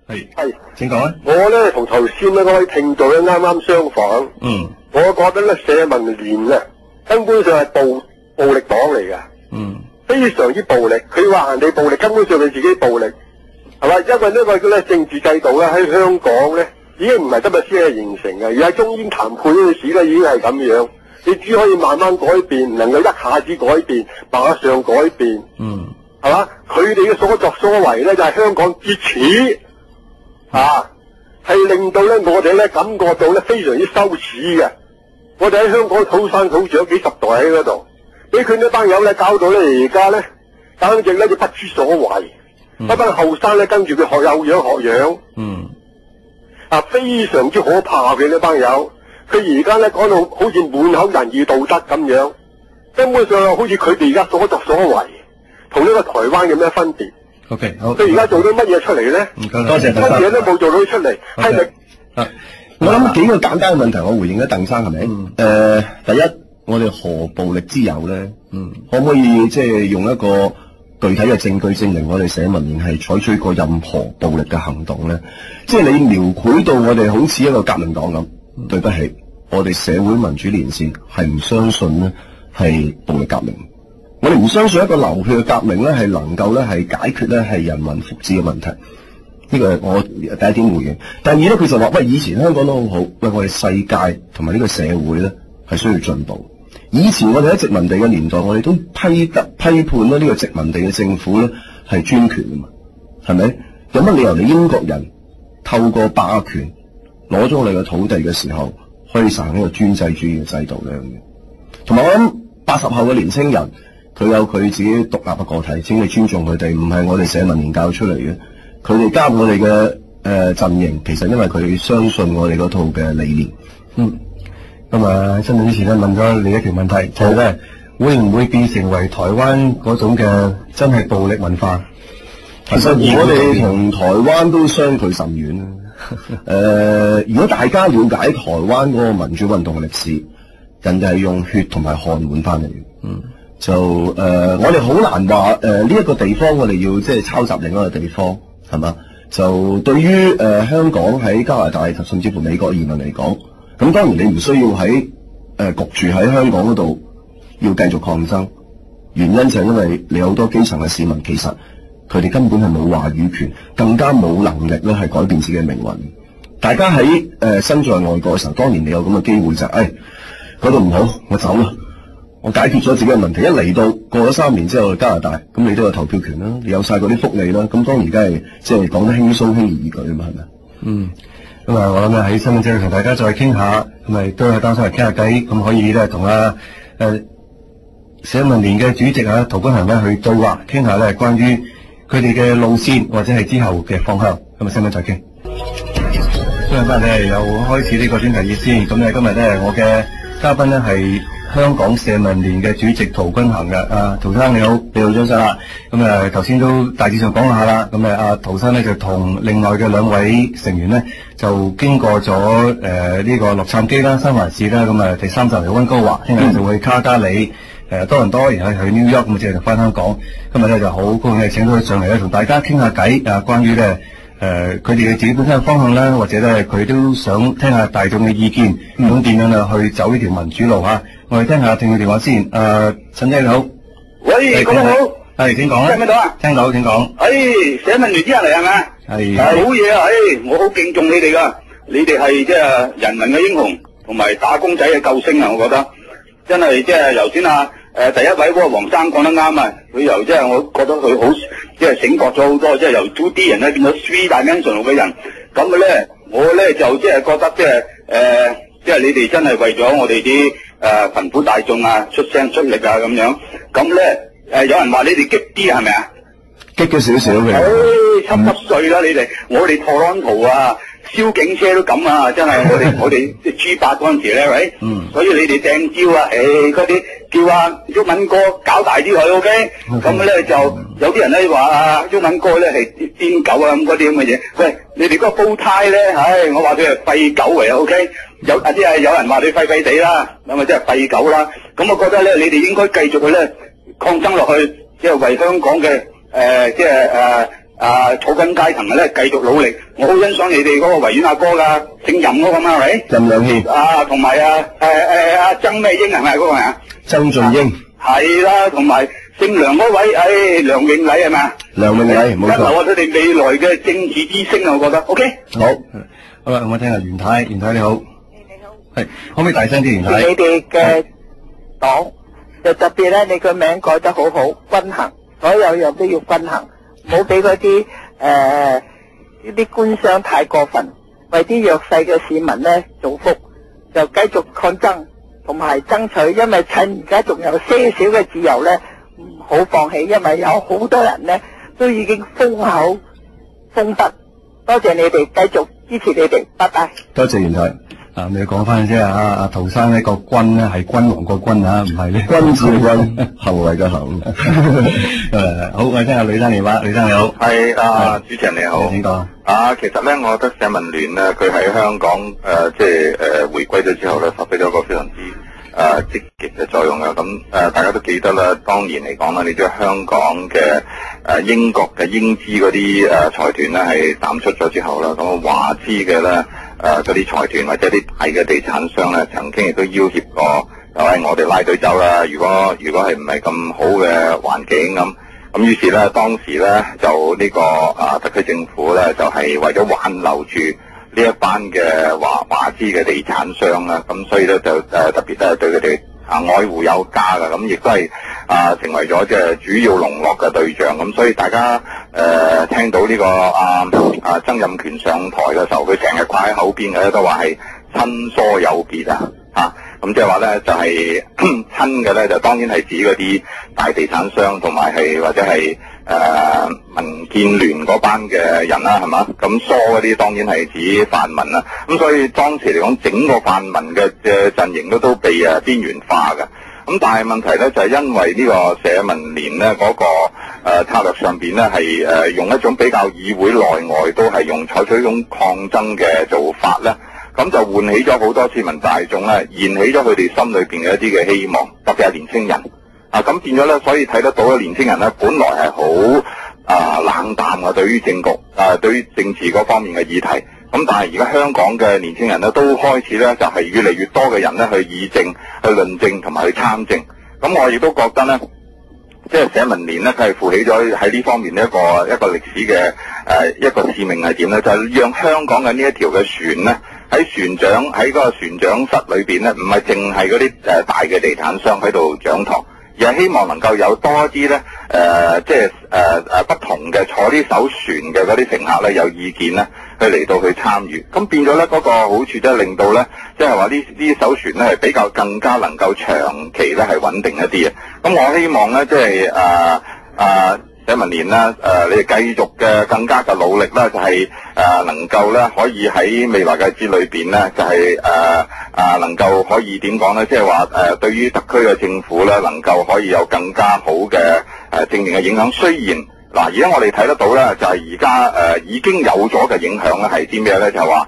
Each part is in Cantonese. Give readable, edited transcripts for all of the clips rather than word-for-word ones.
係，請講啊！我咧同頭先咧嗰位聽眾咧啱啱相反。我覺得咧社民連咧根本上係暴力黨嚟㗎。非常之暴力。佢話人哋暴力，根本上佢自己暴力，係嘛？因為呢個咧政治制度咧喺香港咧已經唔係今日先係形成嘅，而係中英談判嗰陣時咧已經係咁樣。你只可以慢慢改變，能夠一下子改變，馬上改變。係嘛？佢哋嘅所作所為咧就係香港之恥。係令到咧我哋咧感覺到咧非常之羞恥嘅。我哋喺香港土生土長幾十代喺嗰度，俾佢呢班友咧搞到咧而家咧簡直咧就不知所謂。一班後生咧跟住佢學有樣學樣。非常之可怕嘅呢班友。佢而家咧講到好似滿口仁義道德咁樣，根本上好似佢哋而家所作所為同呢個台灣有咩分別？OK， 好。佢而家做咗乜嘢出嚟咧？唔該，多謝鄧生。乜嘢都冇做到出嚟，係咪？我諗幾個簡單嘅問題，我回應咗鄧生係咪？第一，我哋何暴力之有咧？可唔可以即係用一個具體嘅證據證明我哋社民連係採取過任何暴力嘅行動咧？即係你描繪到我哋好似一個革命黨咁，對不起，我哋社會民主連線係唔相信咧係暴力革命。我哋唔相信一個流血嘅革命咧係能夠咧係解決咧係人民福祉嘅問題，呢個係我第一點回應。第二咧，佢就話喂，以前香港都好好，喂，我哋世界同埋呢個社會咧係需要進步。以前我哋喺殖民地嘅年代，我哋都批判咧呢個殖民地嘅政府咧係專權啊嘛，係咪？有乜理由你英國人透過霸權攞咗我哋嘅土地嘅時候，可以實行呢個專制主義嘅制度咧？同埋我諗80後嘅年青人，佢有佢自己獨立嘅個體，請你尊重佢哋，唔係我哋社民連教出嚟嘅。佢哋加入我哋嘅陣營，其實因為佢相信我哋嗰套嘅理念。咁啊，新聞之前咧問咗另一條問題，就係咧會唔會變成為台灣嗰種嘅真係暴力文化？其實我哋同台灣都相距甚遠啦。如果大家了解台灣嗰個民主運動嘅歷史，人哋係用血同埋汗換翻嚟嘅。我哋好難話呢一個地方我哋要即係抄襲另一個地方，係嘛？就對於香港喺加拿大甚至乎美國移民嚟講，咁當然你唔需要喺焗住喺香港嗰度要繼續抗爭，原因就係因為你好多基層嘅市民其實佢哋根本係冇話語權，更加冇能力咧係改變自己嘅命運。大家喺身在外國嘅時候，當然你有咁嘅機會就係嗰度唔好，我走啦。我解決咗自己嘅問題，一嚟到過咗3年之後去加拿大，咁你都有投票權啦，你有晒嗰啲福利啦，咁當然梗係即係講得輕鬆輕而易舉啊嘛，係咪？咁啊，我諗咧喺新聞之後同大家再傾下，咁咪都係當初嚟傾下偈，咁可以咧同社民連嘅主席陶君行咧去對話，傾下咧關於佢哋嘅路線或者係之後嘅方向，咁啊新聞再傾。今日翻嚟又開始呢個專題熱先，咁咧今日咧我嘅嘉賓咧係香港社民連嘅主席陶君行嘅。陶生你好，你好，早晨啦。咁頭先都大致上講下啦。咁陶生咧就同另外嘅2位成員咧就經過咗呢個洛杉磯啦、三藩市啦，咁第3站嚟溫哥華，聽日就會去卡加里、多倫多，然後去 New York，咁之後就翻香港。今日咧就好高興請到佢上嚟咧，同大家傾下偈關於咧佢哋嘅自己本身嘅方向啦，或者咧佢都想聽下大眾嘅意見，咁點樣去走呢條民主路嚇。我哋聽下聽佢電話先。陳姐你好，喂，講得好，係請講啦。聽唔到啊？聽到，請講。社民聯啲人嚟係咪？係好嘢啊！我好敬重你哋噶，你哋係即係人民嘅英雄，同埋打工仔嘅救星啊！我覺得真係即係頭先第一位嗰個黃生講得啱啊！佢由即係我覺得佢好即係醒覺咗好多，即係由 2D 人咧變咗 3dimensional 嘅人。咁嘅咧，我咧就即係覺得即係你哋真係為咗我哋啲貧苦大眾出聲出力咁樣。咁咧有人話你哋激啲係咪啊？激咗少少嘅。濕碎啦你哋，我哋托朗圖燒警車都咁啊！真係我哋即係G8嗰陣時咧，喂，所以你哋掟招嗰啲叫毓民哥搞大啲佢 ，OK？ 咁咧就有啲人咧話毓民哥咧係癲狗咁嗰啲咁嘅嘢。喂，你哋嗰個煲呔咧，我話佢係廢狗嚟 ，OK？ 有人話你廢廢地啦，咁啊即係廢狗啦。咁我覺得咧，你哋應該繼續去咧抗爭落去，即係為香港嘅草根階層咧繼續努力。我好欣賞你哋嗰個維園阿哥㗎，姓任嗰個嘛係咪？任亮憲同埋曾咩英係咪嗰個啊？曾俊英係啦，同埋姓梁嗰位，梁永禮係咪啊？梁永禮冇錯。一流啊！佢哋未來嘅政治之星啊，我覺得。OK。好啦，我聽下袁太，袁太你好。你好。係，可唔可以大聲啲，袁太？你哋嘅黨就特別咧，你個名改得好好，均衡，所有樣都要均衡，唔好俾嗰啲呢啲官商太過分，為啲弱勢嘅市民咧造福，就繼續抗爭同埋爭取，因為趁而家仲有些少嘅自由咧，唔好放棄，因為有好多人咧都已經封口封筆，多謝你哋，繼續支持你哋，拜拜。多謝袁太。你要講翻啫，阿陶生呢個君咧係君王個君啊，唔係呢君子嘅君，行為嘅行。好，我哋聽下呂生電話，呂生你好。係主持人你好。請講。其實咧，我覺得社民聯咧，佢喺香港回歸咗之後咧，發揮咗一個非常之積極嘅作用啊。咁大家都記得啦，當年嚟講啦，你知道香港嘅英國嘅英資嗰啲財團咧係淡出咗之後啦，咁華資嘅咧。嗰啲財團或者啲大嘅地產商咧，曾經亦都要挾過，我哋拉隊走啦。如果係唔係咁好嘅環境咁於是咧，當時咧就呢個特區政府咧就係為咗挽留住呢一班嘅華資嘅地產商啦，咁所以咧就特別咧對佢哋愛護有加㗎，咁亦都係成為咗即係主要籠絡嘅對象。咁所以大家聽到呢個曾蔭權上台嘅時候，佢成日掛喺口邊嘅咧都話係親疏有別咁即係話咧就係親嘅咧就當然係指嗰啲大地產商同埋係或者係民建聯嗰班嘅人啦，係嘛？咁疏嗰啲當然係指泛民啦。咁所以當時嚟講，整個泛民嘅陣營都被邊緣化嘅。咁但係問題咧就係因為呢個社民連咧嗰個策略上邊咧係用一種比較議會內外都係採取一種抗爭嘅做法咧，咁就喚起咗好多市民大眾咧，燃起咗佢哋心裏邊嘅一啲嘅希望，特別係年青人咁變咗咧，所以睇得到年青人咧本來係好冷淡嘅對於政局對於政治嗰方面嘅議題。咁但係而家香港嘅年輕人咧，都開始咧就係越嚟越多嘅人咧去議政、去論政同埋去參政。咁我亦都覺得咧，即係社民連咧，佢係負起咗喺呢方面一個歷史嘅一個使命係點咧？就係讓香港嘅呢一條嘅船咧，喺嗰個船長室裏邊咧，唔係淨係嗰啲大嘅地產商喺度掌舵，而係希望能夠有多啲咧不同嘅坐呢艘船嘅嗰啲乘客咧有意見咧，去嚟到去參與，咁變咗咧嗰個好處即係令到咧，即係話呢艘船咧係比較更加能夠長期咧係穩定一啲嘅。咁我希望咧即係社民連啦，你哋繼續嘅更加嘅努力啦，就係能夠咧可以喺未來嘅日子裏邊咧，就係能夠可以點講咧，即係話對於特區嘅政府咧，能夠可以有更加好嘅正面嘅影響。雖然嗱，而家我哋睇得到咧，就係而家已經有咗嘅影響咧，係啲咩咧？就係話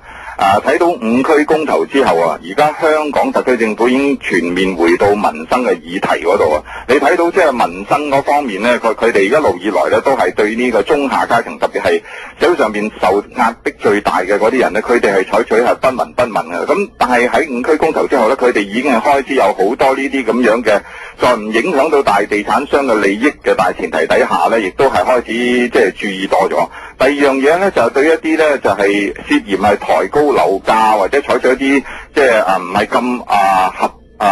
睇到5區公投之後而家香港特區政府已經全面回到民生嘅議題嗰度你睇到即係民生嗰方面咧，佢哋一路以來咧都係對呢個中下階層，特別係社會上邊受壓迫最大嘅嗰啲人咧，佢哋係採取係不聞不問嘅。咁但係喺5區公投之後咧，佢哋已經係開始有好多呢啲咁樣嘅，在唔影響到大地產商嘅利益嘅大前提底下咧，亦都係開始即係注意多咗。第二樣嘢咧就係對一啲咧就係涉嫌係抬高樓價或者採取一啲即係唔係咁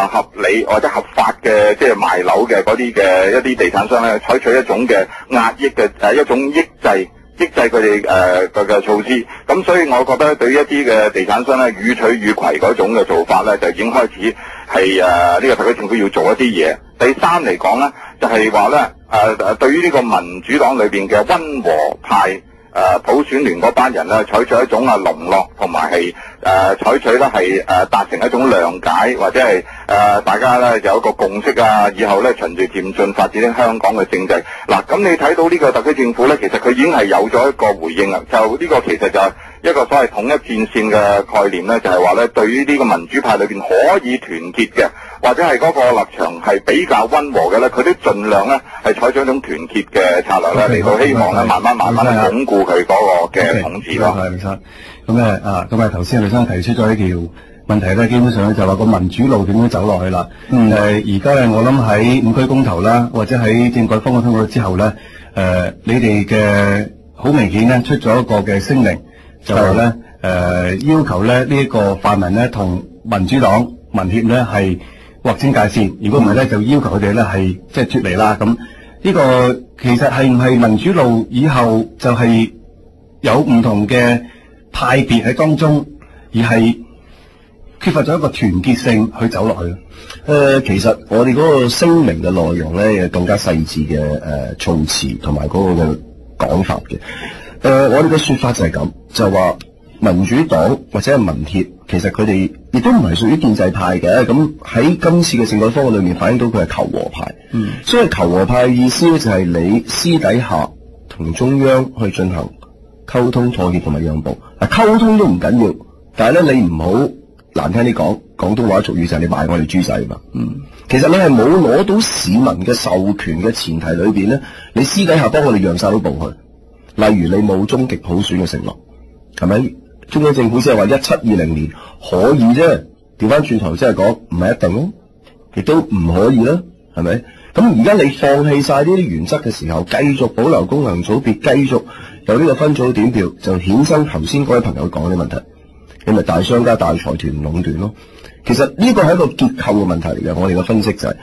合理或者合法嘅即係賣樓嘅嗰啲嘅一啲地產商咧，採取一種嘅壓抑嘅一種抑制佢哋嘅措施。咁所以我覺得對於一啲嘅地產商咧，予取予攜嗰種嘅做法咧，就已經開始係呢個特區政府要做一啲嘢。第三嚟講咧，就係話咧對於呢個民主黨裏邊嘅溫和派普選聯嗰班人咧，採取一種籠絡同埋係採取咧係達成一種諒解或者係大家咧有一個共識啊，以後咧循序漸進發展香港嘅政制。嗱，咁你睇到呢個特區政府咧，其實佢已經係有咗一個回應啦。就呢個其實就係一個所謂統一戰線嘅概念咧，就係話咧對於呢個民主派裏邊可以團結嘅，或者係嗰個立場係比較溫和嘅咧，佢都盡量咧係採取一種團結嘅策略咧嚟到希望咧慢慢咧鞏固佢嗰個嘅統治咯。係，明白。咁頭先李生提出咗一條問題咧，基本上咧就話個民主路點樣走落去啦。而家咧我諗喺5區公投啦，或者喺政改方案通過之後咧，你哋嘅好明顯咧出咗一個嘅聲明，就話咧要求咧呢一個泛民咧同民主黨、民協咧係劃清界線，如果唔係咧就要求佢哋咧係即係脫離啦。咁呢個其實係唔係民主路以後就係有唔同嘅派別喺當中，而係缺乏咗一個團結性去走落去？其實我哋嗰個聲明嘅內容咧，更加細緻嘅措辭同埋嗰個嘅講法嘅。我哋嘅說法就係咁，就話民主黨或者係民協，其實佢哋亦都唔係屬於建制派嘅。咁喺今次嘅政改方案裏面反映到佢係求和派。所以求和派嘅意思咧就係你私底下同中央去進行溝通、妥協同埋讓步。溝通都唔緊要，但係咧你唔好難聽啲講，廣東話俗語就係你賣我哋豬仔嘛。其實你係冇攞到市民嘅授權嘅前提裏邊咧，你私底下幫我哋讓晒到步去。例如你冇終極普選嘅承諾，係咪？中央政府先係話1720年可以啫，調翻轉頭即係講唔係一定咯，亦都唔可以啦，係咪？咁而家你放棄晒呢啲原則嘅時候，繼續保留功能組別，繼續有呢個分組點票，就衍生頭先嗰位朋友講嘅問題，你咪大商家、大財團壟斷咯。其實呢個係一個結構嘅問題嚟嘅，我哋嘅分析就係，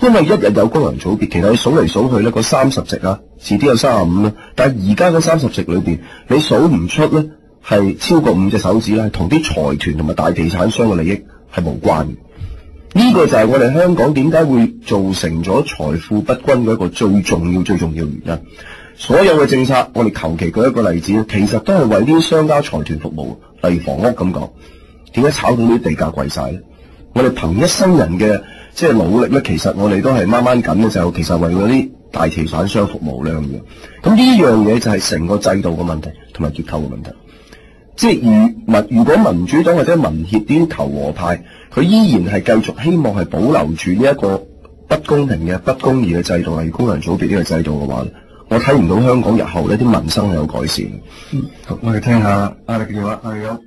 因為一日有功能組別，其實你數嚟數去咧，嗰30席啊，遲啲有35啦，但係而家嗰30席裏邊，你數唔出咧，係超過5隻手指啦，同啲財團同埋大地產商嘅利益係無關嘅。呢個就係我哋香港點解會造成咗財富不均嘅一個最重要嘅原因。所有嘅政策，我哋求其舉一個例子，其實都係為啲商家財團服務。例如房屋咁講，點解炒到啲地價貴晒咧？我哋憑一生人嘅即係努力咧，其實我哋都係掹緊嘅時候，其實為嗰啲大地產商服務咧咁樣。咁呢樣嘢就係成個制度嘅問題同埋結構嘅問題。即係如果民主黨或者民協啲求和派，佢依然係繼續希望係保留住呢一個不公平嘅、不公義嘅制度，例如功能組別呢個制度嘅話，我睇唔到香港日後呢啲民生係有改善。好，我哋聽下阿力嘅電話，係有。